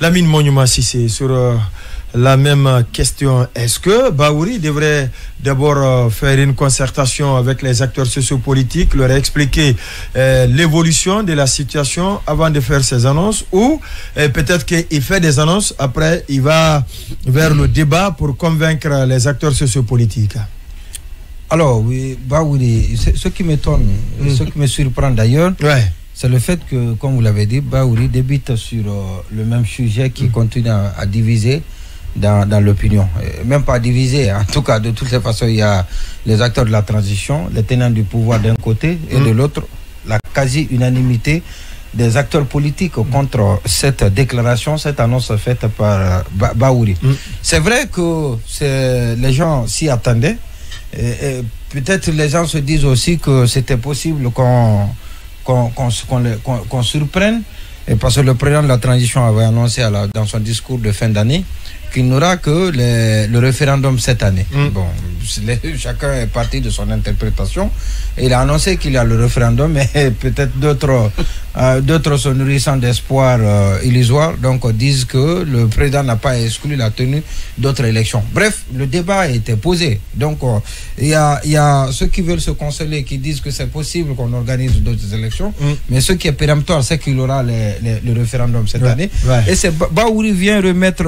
Lamine Monument, si c'est sur la même question, est-ce que Bahouri devrait d'abord faire une concertation avec les acteurs sociopolitiques, leur expliquer l'évolution de la situation avant de faire ses annonces, ou peut-être qu'il fait des annonces, après il va vers le débat pour convaincre les acteurs sociopolitiques? Alors, oui, Bahouri, ce qui m'étonne, ce qui me surprend d'ailleurs, c'est le fait que, comme vous l'avez dit, Bahouri débute sur le même sujet qui continue à diviser dans l'opinion. Même pas diviser, en tout cas, de toutes les façons, il y a les acteurs de la transition, les tenants du pouvoir d'un côté, et de l'autre, la quasi-unanimité des acteurs politiques contre cette déclaration, cette annonce faite par Bahouri. C'est vrai que les gens s'y attendaient. Peut-être les gens se disent aussi que c'était possible qu'on surprenne, et parce que le président de la transition avait annoncé dans son discours de fin d'année qu'il n'aura que le référendum cette année. Bon, chacun est parti de son interprétation. Il a annoncé qu'il y a le référendum, mais peut-être d'autres se nourrissant d'espoir illusoire, donc disent que le président n'a pas exclu la tenue d'autres élections. Bref, le débat a été posé. Donc il y a ceux qui veulent se consoler, qui disent que c'est possible qu'on organise d'autres élections, mais ce qui est péremptoire, c'est qu'il aura le référendum cette année. Et c'est Bahouri vient remettre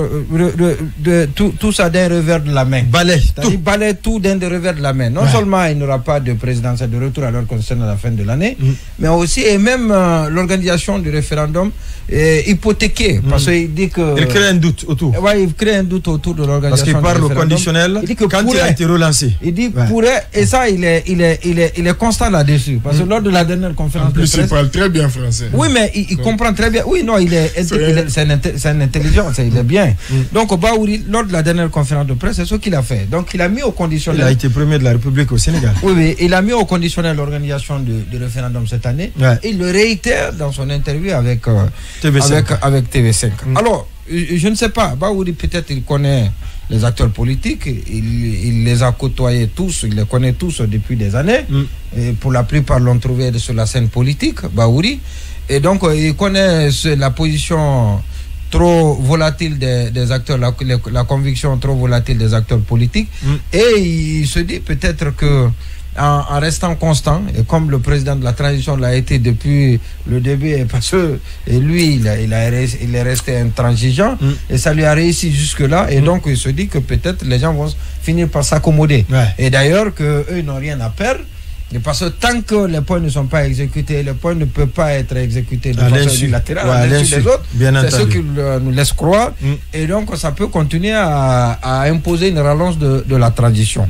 tout ça d'un revers de la main. C'est-à-dire balayer tout d'un revers de la main. Non seulement il n'aura pas de présidentielle de retour alors qu'on sera à la fin de l'année, mais aussi, et même l'organisation du référendum est hypothéquée, parce qu'il dit que... Il crée un doute autour. Il crée un doute autour de l'organisation. Parce qu'il parle au conditionnel, il dit que quand il a été relancé. Il dit pourrait, et ça il est constant là-dessus, parce que lors de la dernière conférence de presse... il parle très bien français. Oui, mais il comprend très bien. Oui, non, c'est une intelligence, il est bien. Donc Bahouri, lors de la dernière conférence de presse, c'est ce qu'il a fait. Donc il a mis au conditionnel... Il a été premier de la République au Sénégal. Oui, il a mis au conditionnel l'organisation du référendum cette année. Il le réitère dans son interview avec TV5. Alors, je ne sais pas, Bahouri peut-être il connaît les acteurs politiques, il les a côtoyés tous, il les connaît tous depuis des années, et pour la plupart l'ont trouvé sur la scène politique, Bahouri, et donc il connaît la position trop volatile des acteurs, la conviction trop volatile des acteurs politiques, et il se dit peut-être que en restant constant, et comme le président de la transition l'a été depuis le début, parce que lui il est resté intransigeant, et ça lui a réussi jusque-là, et donc il se dit que peut-être les gens vont finir par s'accommoder, et d'ailleurs qu'eux n'ont rien à perdre, et parce que tant que les points ne sont pas exécutés, les points ne peuvent pas être exécutés de façon unilatérale à l'insu des autres, c'est ce qu'ils nous laissent croire, et donc ça peut continuer à imposer une relance de la transition.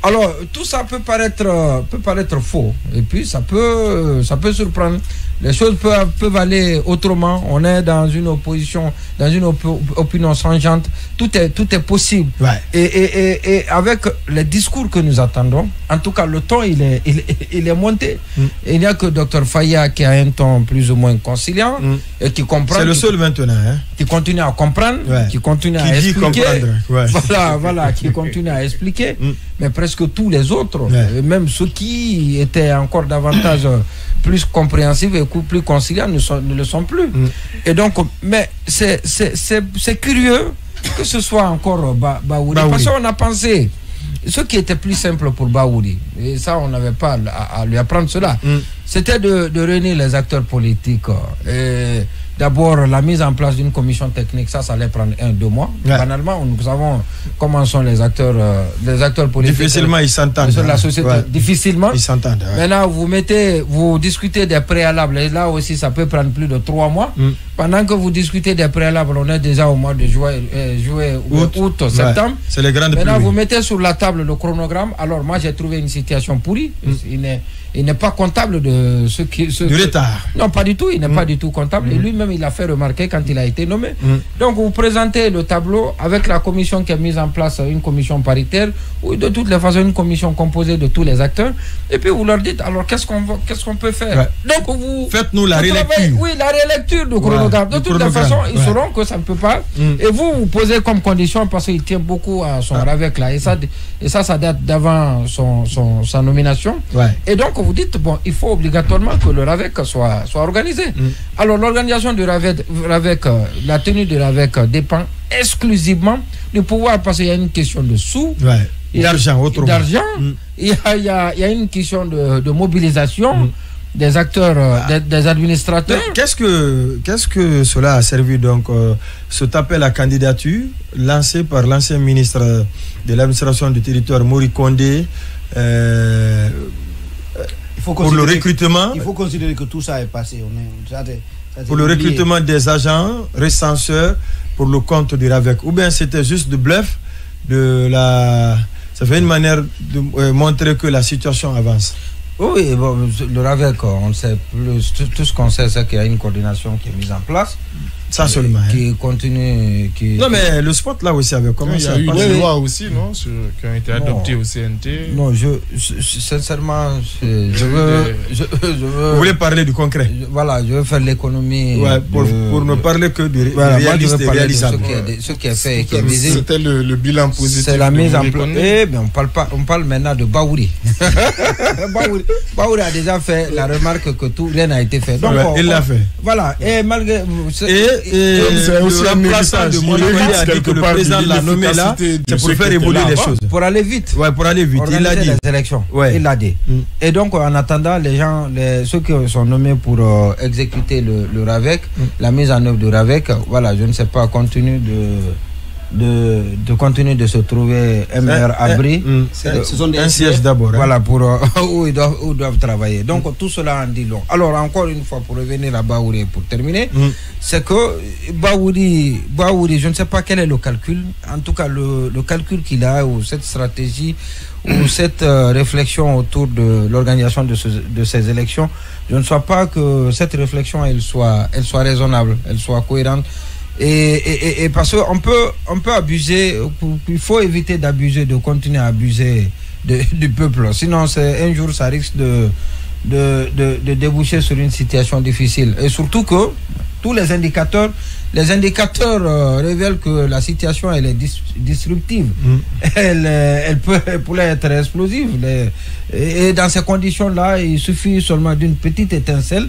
Alors, tout ça peut paraître faux, et puis ça peut surprendre. Les choses peuvent aller autrement. On est dans une opposition, dans une opinion changeante. Tout est possible. Et avec les discours que nous attendons, en tout cas, le ton, il est monté. Il n'y a que Dr Faya qui a un ton plus ou moins conciliant, et qui comprend. C'est le seul maintenant. Qui continue à comprendre, qui continue à expliquer. Voilà, qui continue à expliquer. Mais presque tous les autres, même ceux qui étaient encore davantage plus compréhensifs et plus conciliants ne le sont plus. Et donc, mais c'est curieux que ce soit encore Bahouri. Parce qu'on a pensé, ce qui était plus simple pour Bahouri, et ça on n'avait pas à lui apprendre cela, c'était de réunir les acteurs politiques. D'abord, la mise en place d'une commission technique, ça allait prendre 1-2 mois. Banalement, nous savons comment sont les acteurs politiques. Difficilement, ils s'entendent. Sur la société, difficilement. Ils s'entendent. Maintenant, vous discutez des préalables. Et là aussi, ça peut prendre plus de 3 mois. Pendant que vous discutez des préalables, on est déjà au mois de août, septembre. C'est les grandes Maintenant, vous mettez sur la table le chronogramme. Alors, moi, j'ai trouvé une situation pourrie. Il n'est pas comptable de du retard. Non, pas du tout. Il n'est pas du tout comptable. Et lui-même, il a fait remarquer quand il a été nommé. Donc, vous présentez le tableau avec la commission qui a mis en place, une commission paritaire, ou de toutes les façons, une commission composée de tous les acteurs. Et puis, vous leur dites, alors, qu'est-ce qu'on peut faire? Donc, vous... Faites-nous la relecture. Oui, la relecture du chronogramme. chronogramme. De toute façon, ils sauront que ça ne peut pas. Et vous posez comme condition, parce qu'il tient beaucoup à son RAVEC là. Et ça date d'avant sa nomination. Et donc, vous dites, bon, il faut obligatoirement que le RAVEC soit organisé. Alors, l'organisation du RAVEC, la tenue du RAVEC dépend exclusivement du pouvoir, parce qu'il y a une question de sous. D'argent, il y a une question de mobilisation des acteurs, des administrateurs. Qu'est-ce que cela a servi donc, cet appel à candidature lancé par l'ancien ministre de l'administration du territoire, Mori Kondé, pour le recrutement. Il faut considérer que tout ça est passé. Pour le recrutement des agents recenseurs pour le compte du RAVEC. Ou bien c'était juste de bluff ça fait une manière de montrer que la situation avance. Oui, bon, le RAVEC, on sait plus. Tout ce qu'on sait, c'est qu'il y a une coordination qui est mise en place. Ça seulement. Qui continue. Non, mais le sport là aussi avait commencé. Il y a eu des lois aussi, non, qui ont été adoptées au CNT. Non, sincèrement, je veux. Vous voulez parler du concret? Voilà, je veux faire l'économie. Pour ne parler que du réaliste et réalisable. Ce qui est fait et qui est visé. C'était le bilan positif. C'est la mise en place. On parle maintenant de Baouri. Baouri a déjà fait la remarque que rien n'a été fait. Donc, il l'a fait. Voilà. Et malgré. C'est aussi un remplaçant de Monikoli a dit que le président l'a nommé là, c'est pour faire évoluer les choses. Pour aller vite. Pour aller vite. Il l'a dit. Les élections. Il l'a dit. Et donc, en attendant, ceux qui sont nommés pour exécuter le RAVEC, la mise en œuvre du RAVEC, voilà, je ne sais pas, continue de se trouver un meilleur abri. Ce sont un siège d'abord. Voilà, pour où ils doivent travailler. Donc, tout cela en dit long. Alors, encore une fois, pour revenir à Baouri, pour terminer, c'est que Baouri, je ne sais pas quel est le calcul. En tout cas, le calcul qu'il a, ou cette stratégie, ou cette réflexion autour de l'organisation de ces élections, je ne sais pas que cette réflexion, elle soit raisonnable, elle soit cohérente. Et parce qu'on peut abuser, il faut éviter d'abuser, de continuer à abuser du peuple. Sinon, un jour, ça risque de déboucher sur une situation difficile. Et surtout que tous les indicateurs révèlent que la situation, elle est disruptive. Elle pourrait être explosive. Et dans ces conditions-là, il suffit seulement d'une petite étincelle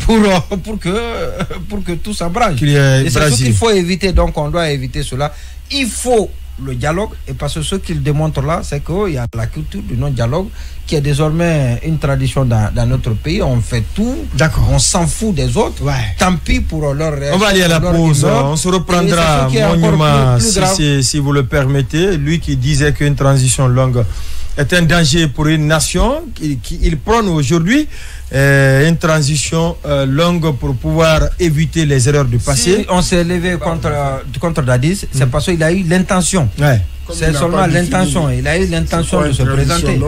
pour que tout s'embranche. Et c'est ce qu'il faut éviter. Donc on doit éviter cela. Il faut le dialogue, et parce que ce qu'il démontre là, c'est qu'il y a la culture du non-dialogue qui est désormais une tradition dans notre pays. On fait tout, on s'en fout des autres. Tant pis pour leur réaction. On va aller à la pause, on se reprendra si vous le permettez. Lui qui disait qu'une transition longue est un danger pour une nation, il prône aujourd'hui une transition longue pour pouvoir éviter les erreurs du passé. Si on s'est levé contre Dadis, c'est parce qu'il a eu l'intention. C'est seulement l'intention. Il a eu l'intention de se présenter.